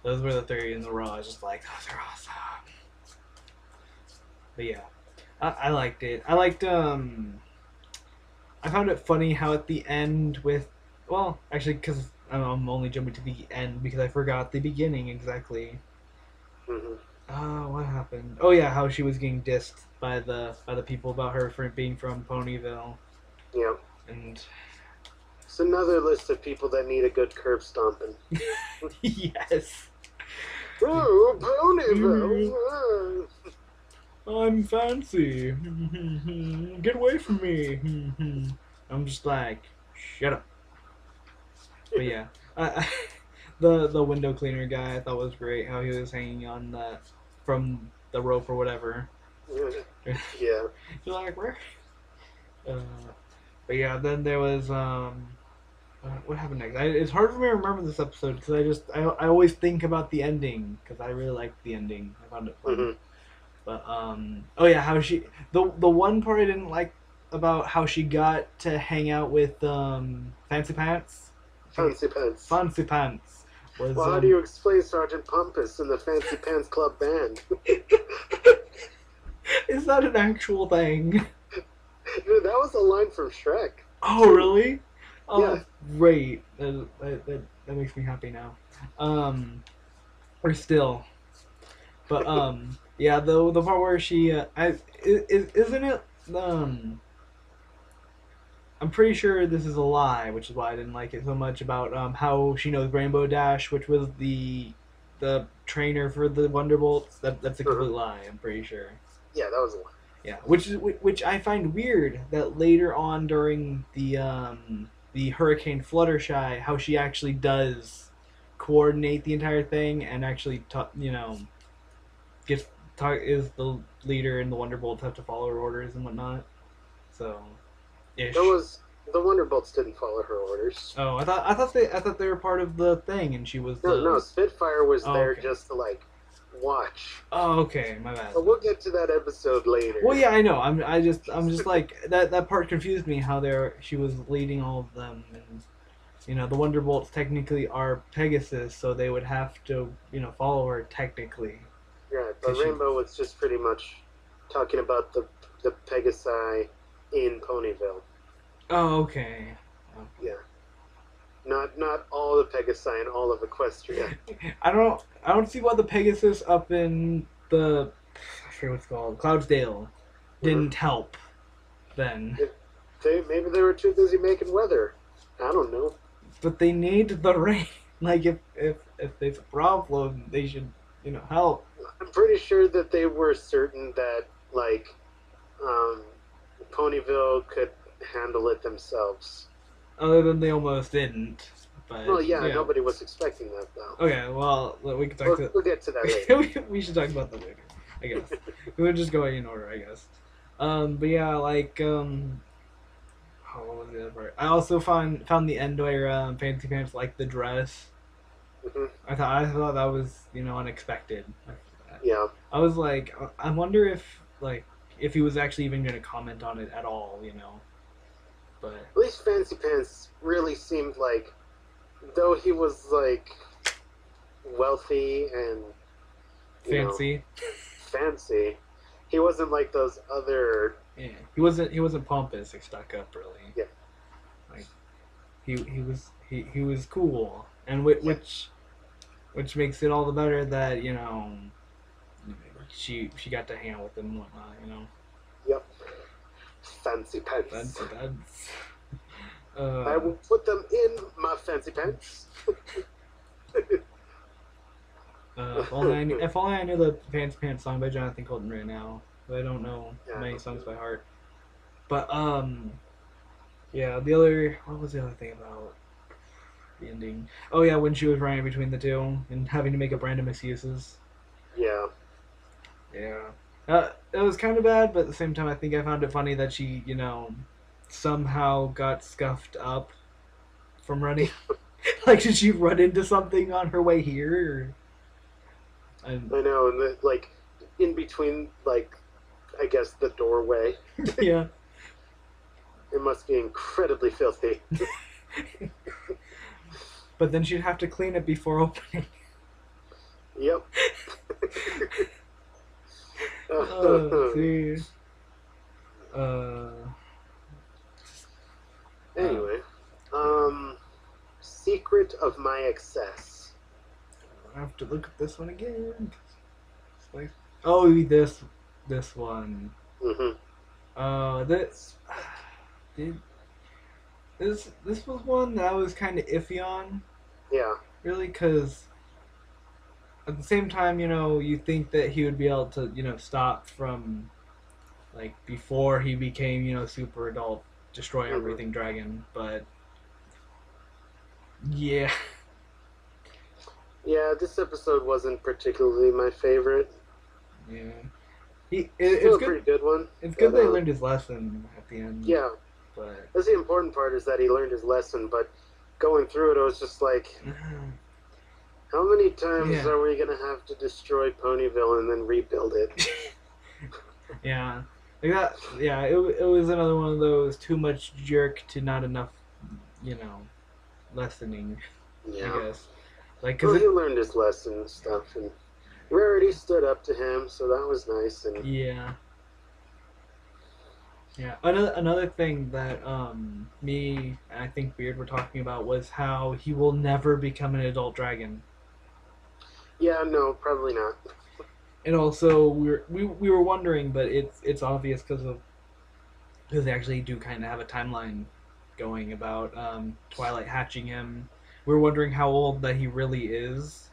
Those were the 3 in a row. I was just like, those are awesome. But yeah, I liked it. I liked I found it funny how at the end with, well, actually, because I'm only jumping to the end because I forgot the beginning exactly. Mm-hmm. What happened? Oh yeah, how she was getting dissed by the people about her for being from Ponyville, Yeah. and It's another list of people that need a good curb stomping. yes, Oh, Ponyville! I'm fancy. Get away from me. I'm just like, shut up. But yeah, the window cleaner guy I thought was great. How he was hanging on that from the rope or whatever. Yeah. You're like where? But yeah, then there was what happened next? It's hard for me to remember this episode because I always think about the ending because I really liked the ending. I found it fun. Mm-hmm. But oh yeah, how she the one part I didn't like about how she got to hang out with Fancy Pants. Fancy Pants. Fancy Pants was. Well, how do you explain Sergeant Pompous and the Fancy Pants Club band? Is that an actual thing? Dude, that was a line from Shrek. Oh really? Oh, Yeah. great. That makes me happy now. Or still, but yeah, the part where she isn't it I'm pretty sure this is a lie, which is why I didn't like it so much about how she knows Rainbow Dash, which was the trainer for the Wonderbolts. That's a complete lie. I'm pretty sure. Yeah, that was a line. Yeah, which I find weird that later on during the Hurricane Fluttershy, how she actually does coordinate the entire thing and actually is the leader and the Wonderbolts have to follow her orders and whatnot. So, ish. That was the Wonderbolts didn't follow her orders. Oh, I thought they were part of the thing, and she was. No, Spitfire was there okay. just to like watch. Oh, okay, my bad. But we'll get to that episode later. Well, yeah, I know. I'm just like that part confused me how she was leading all of them, and the Wonderbolts technically are Pegasus, so they would have to follow her technically. Right, but Rainbow was just pretty much talking about the Pegasi in Ponyville. Oh, okay. Yeah. Not all the Pegasi and all of Equestria. I don't see why the Pegasus up in I forget what it's called, Cloudsdale, didn't help. Then Maybe they were too busy making weather. I don't know. But they need the rain. Like if there's a problem, they should help. I'm pretty sure that they were certain that like Ponyville could handle it themselves. Other than they almost didn't. But, well, yeah, nobody was expecting that though. Okay, well, we can talk We'll get to that later. we should talk about that later, I guess. We're just going in order, I guess. But yeah, like, what was the other part? I also found the end where Fancy Pants liked the dress. Mm-hmm. I thought that was unexpected. Yeah. I was like, I wonder if he was actually even going to comment on it at all, But at least Fancy Pants really seemed like, though he was like wealthy and fancy, he wasn't like those other. Yeah, he wasn't pompous or stuck up really. Yeah. Like he was cool, and which makes it all the better that she got to hang out with him and whatnot. Yep. fancy pants. fancy pants. I will put them in my fancy pants. If only I knew the Fancy Pants song by Jonathan Colton right now. But I don't know Yeah, many songs by heart. But yeah. The other, what was the other thing about the ending? Oh yeah, when she was running between the two and having to make up random excuses. yeah, Yeah. It was kind of bad, but at the same time, I think I found it funny that she, somehow got scuffed up from running. Like, did she run into something on her way here? And I know. And like in between, like I guess the doorway, yeah. it must be incredibly filthy. But then she'd have to clean it before opening. Yep. See. Uh, uh, Anyway, yeah. secret of my excess. I have to look at this one again. Like, oh, this one. Hmm. This did this was one that I was kind of iffy on, Yeah. really, because at the same time, you think that he would be able to, stop from, like, before he became, super adult, destroy Hmm. everything dragon, but yeah. Yeah, this episode wasn't particularly my favorite. Yeah. Still It's a pretty good. good one, It's good but that he learned his lesson at the end, yeah, but that's the important part is that he learned his lesson. But going through it, I was just like, how many times yeah, are we gonna have to destroy Ponyville and then rebuild it? yeah, like that. Yeah, it was another one of those too much jerk to not enough, you know, lessening. I Yeah. guess, like, cause Well, he it. learned his lesson and stuff, and Rarity stood up to him, so that was nice. And Yeah, yeah. Another thing that me and I think Beard were talking about was how he will never become an adult dragon. yeah, no, probably not. And also we were wondering, but it's obvious because they actually do kind of have a timeline going about Twilight hatching him. We're wondering how old that he really is,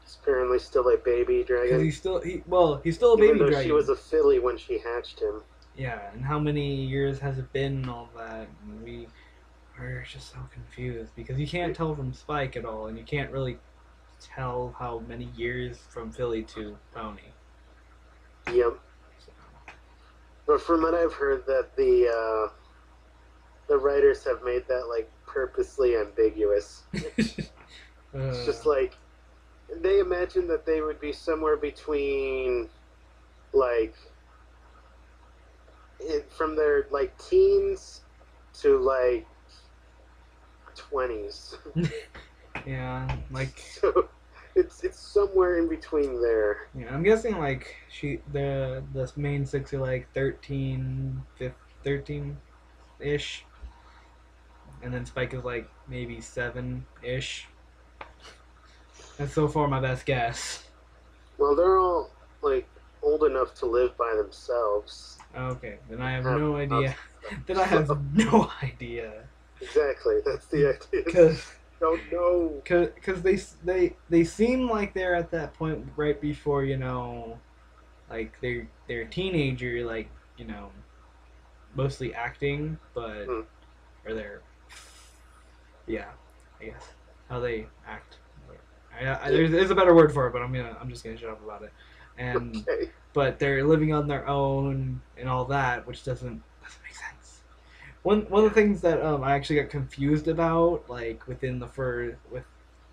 He's apparently still a baby because dragon, he's still a even baby though she was dragon. a filly when she hatched him. Yeah, and how many years has it been and all that? And we are just so confused because you can't tell from Spike at all, and you can't really tell how many years from Philly to Pony. Yep. So. But from what I've heard, that the writers have made that like purposely ambiguous. It's just like they imagined that they would be somewhere between like from their like teens to like 20s. Yeah, like So it's somewhere in between there. yeah, I'm guessing like the main six are like 13 ish, and then Spike is like maybe 7 ish. That's so far my best guess. Well, they're all like old enough to live by themselves. Okay, then I have Have no jobs idea. and Then I stuff. So have no idea. exactly, that's the idea. Cause, Don't know. cause they seem like they're at that point right before like they're a teenager, like mostly acting, but Hmm. or they're yeah, I guess how they act. Yeah. There's a better word for it, but I'm just gonna shut up about it. And Okay. but they're living on their own and all that, which doesn't make sense. One of the things that I actually got confused about, like within the fur with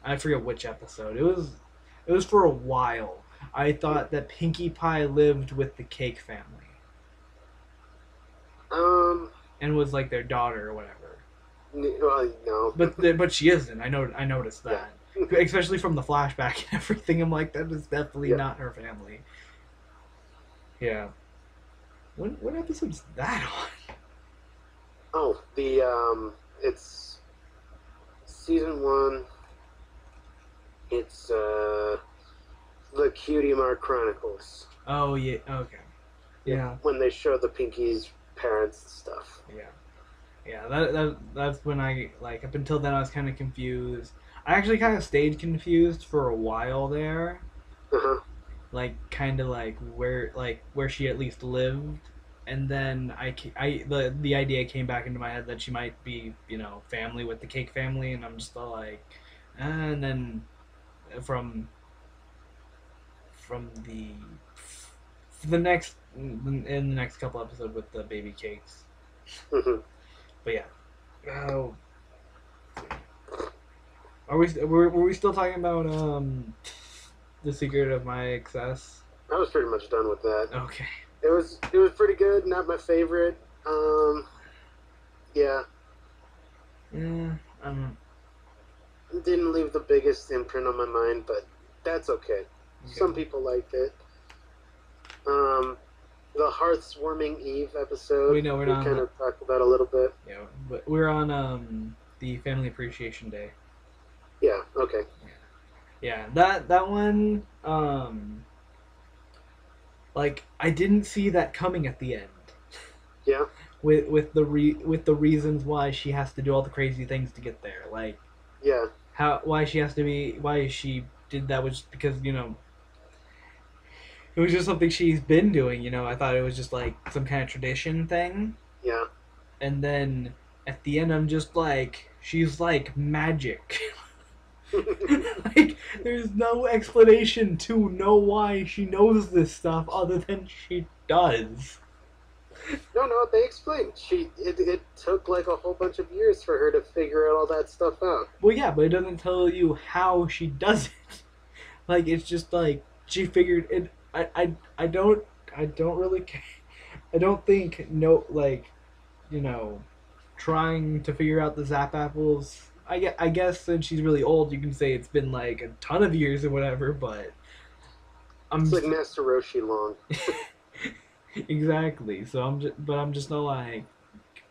I forget which episode it was for a while. I thought that Pinkie Pie lived with the Cake family Um. and was like their daughter or whatever. Well, no. But she isn't. I noticed Yeah. that, especially from the flashback and everything. I'm like, that is definitely Yep. not her family. Yeah. What episode is that on? Oh, it's season one. It's the Cutie Mark Chronicles. Oh yeah. Okay. Yep. Yeah. When they show the parents and stuff. Yeah. Yeah, that's when I like up until then I was kind of confused. I actually kind of stayed confused for a while there, Uh-huh. like kind of like where she at least lived, and then the idea came back into my head that she might be family with the cake family, and I'm just all like, and then from from the next in the next couple episodes with the baby cakes, Hmm. but yeah. Oh, were we still talking about the secret of my excess? I was pretty much done with that. Okay. It was pretty good. Not my favorite. Yeah, Yeah. Um. it didn't leave the biggest imprint on my mind, but that's okay. Okay. Some people liked it. Um, the Hearth's Warming Eve episode Wait, no, we're we not on kind that. of talked about a little bit. Yeah, but we're on the Family Appreciation Day. Yeah. Okay. Yeah, that one like I didn't see that coming at the end. Yeah. With the reasons why she has to do all the crazy things to get there. Like Yeah. how why she did that was because it was just something she's been doing. I thought it was just like some kind of tradition thing, Yeah. and then at the end, I'm just like, she's like magic. Like, there's no explanation to know why she knows this stuff other than she does. No, they explained. It took like a whole bunch of years for her to figure all that stuff out. Well, yeah, but it doesn't tell you how she does it. Like, it's just like she figured it. I don't really. I don't think no like you know trying to figure out the zap apples. I guess since she's really old, you can say it's been like a ton of years or whatever. But It's I'm like Master Roshi long. exactly. So I'm just not like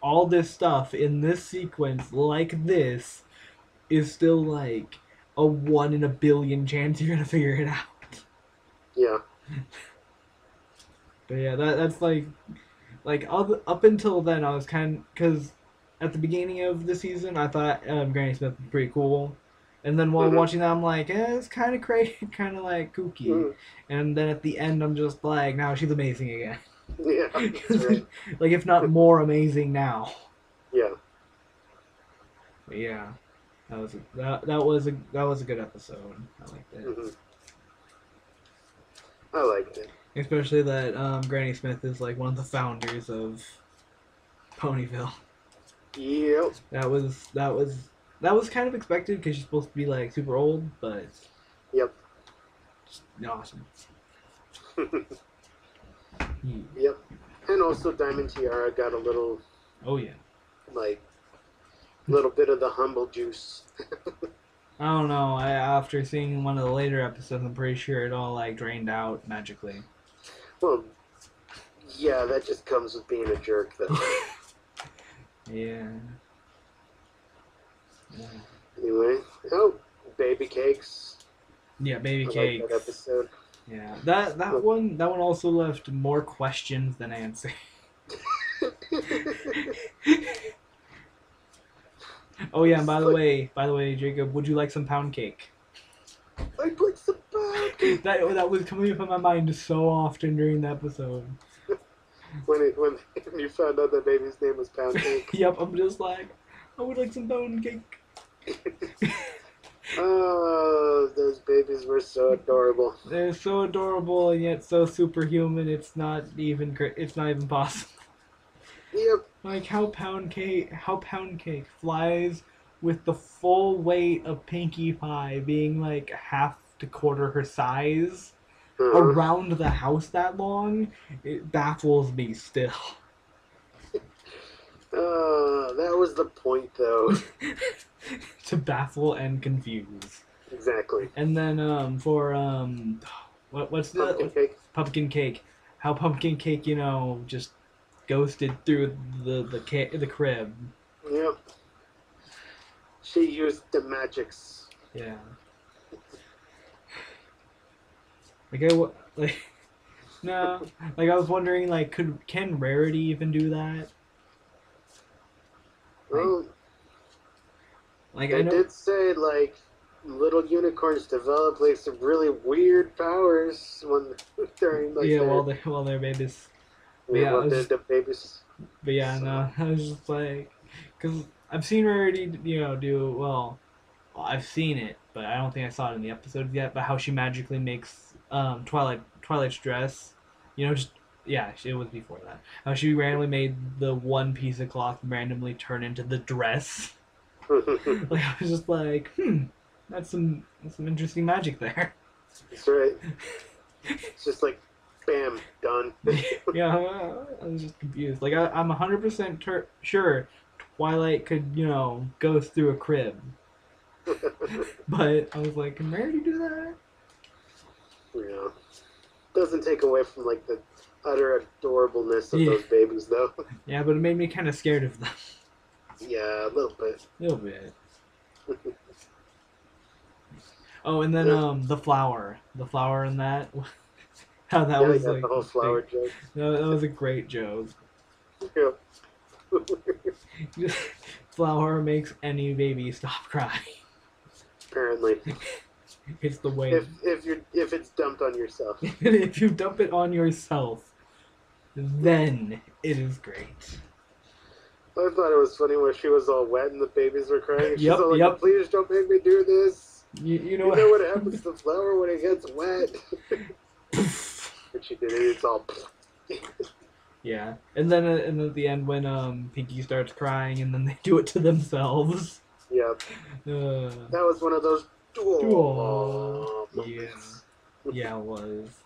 all this stuff in this sequence like this is still like a 1 in a billion chance you're gonna figure it out. Yeah. But yeah, that's like up until then I was kind because at the beginning of the season I thought Granny Smith was pretty cool, and then while Hmm. watching that I'm like, it's kind of crazy, kind of like kooky, Hmm. and then at the end I'm just like, now she's amazing again. Yeah, that's right. Like if not more amazing now. Yeah. But yeah, that was a good episode. I liked it, Hmm. I liked it. especially that Granny Smith is like one of the founders of Ponyville. Yep. That was kind of expected because she's supposed to be like super old, but Yep. just awesome. Yeah. Yep. And also Diamond Tiara got a little Oh yeah. like little bit of the humble juice. I don't know. After seeing one of the later episodes, I'm pretty sure it all like drained out magically. Well, yeah, that just comes with being a jerk though. Yeah. Yeah. Anyway, oh, baby cakes. Yeah, baby I like that cakes. episode. Yeah, that one also left more questions than answers. Oh yeah, and by the way, Jacob, would you like some pound cake? I put some pound. That was coming up in my mind so often during the episode. When you found out that baby's name was Pound Cake. Yep, I'm just like, I would like some pound cake. Oh, those babies were so adorable. They're so adorable and yet so superhuman. It's not even possible. Yep. Like how pound cake flies with the full weight of Pinkie Pie being like half to quarter her size Uh-huh. around the house that long, it baffles me still. That was the point, though. To baffle and confuse. Exactly. And then for what's Pumpkin the cake. pumpkin cake? How pumpkin cake, just ghosted through the crib. Yep. She used the magics. Yeah. Like No, like I was wondering, like, can Rarity even do that? Like, Well, like I they know, did say like little unicorns develop like some really weird powers when during like yeah, their while they're babies. But yeah, yeah, I well was they're just, the babies. but yeah, So no, I was just like, because I've seen Rarity, do well. Well, I've seen it, but I don't think I saw it in the episodes yet. But how she magically makes Twilight's dress, just yeah, it was before that. How she randomly made the one piece of cloth randomly turn into the dress. Like I was just like, that's some interesting magic there. that's right. It's just like bam, done. Yeah, I was just confused. Like I'm 100% sure Twilight could go through a crib, but I was like, can Rarity do that? You know, doesn't take away from like the utter adorableness of Yeah, those babies though. yeah, but it made me kind of scared of them. Yeah, a little bit. A little bit. Oh, and then Yeah, the flower in that, how that yeah, was yeah, the like whole big. flower joke. That was a great joke. Yeah. Flower makes any baby stop crying. Apparently, It's the way. if it's dumped on yourself. If you dump it on yourself, then it is great. I thought it was funny when she was all wet and the babies were crying. And she's Yep, all like, yep. "Please don't make me do this. You know You what? know what happens to flour when it gets wet." And she did it. It's all. Yeah, and then at the end when Pinky starts crying, and then they do it to themselves. Yeah, Uh, that was one of those Aw. dual Yeah. moments. Yeah, it was.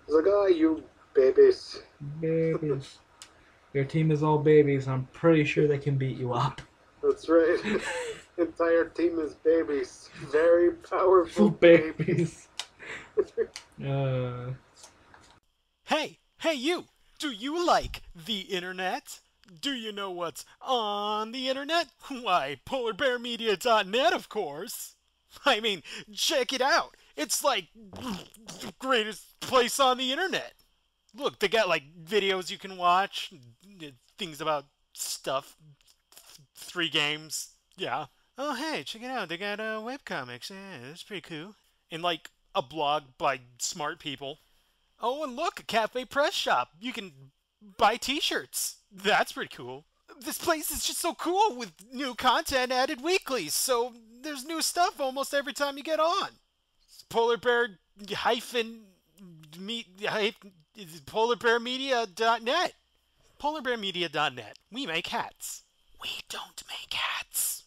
It's like, oh, you babies. Babies. Your team is all babies. I'm pretty sure they can beat you up. That's right. Entire team is babies. Very powerful babies. Babies. Uh, Hey, you! Do you like the internet? Do you know what's on the internet? Why, polarbearmedia.net, of course. I mean, check it out. It's like the greatest place on the internet. Look, they got like videos you can watch, things about stuff, free games. Yeah. Oh, hey, check it out. They got webcomics. Yeah, that's pretty cool. And like a blog by smart people. Oh, and look, a cafe press shop. You can buy t-shirts. That's pretty cool. This place is just so cool with new content added weekly. So there's new stuff almost every time you get on. Polar Bear hyphen me polarbearmedia.net. Polarbearmedia.net. We make hats. We don't make hats.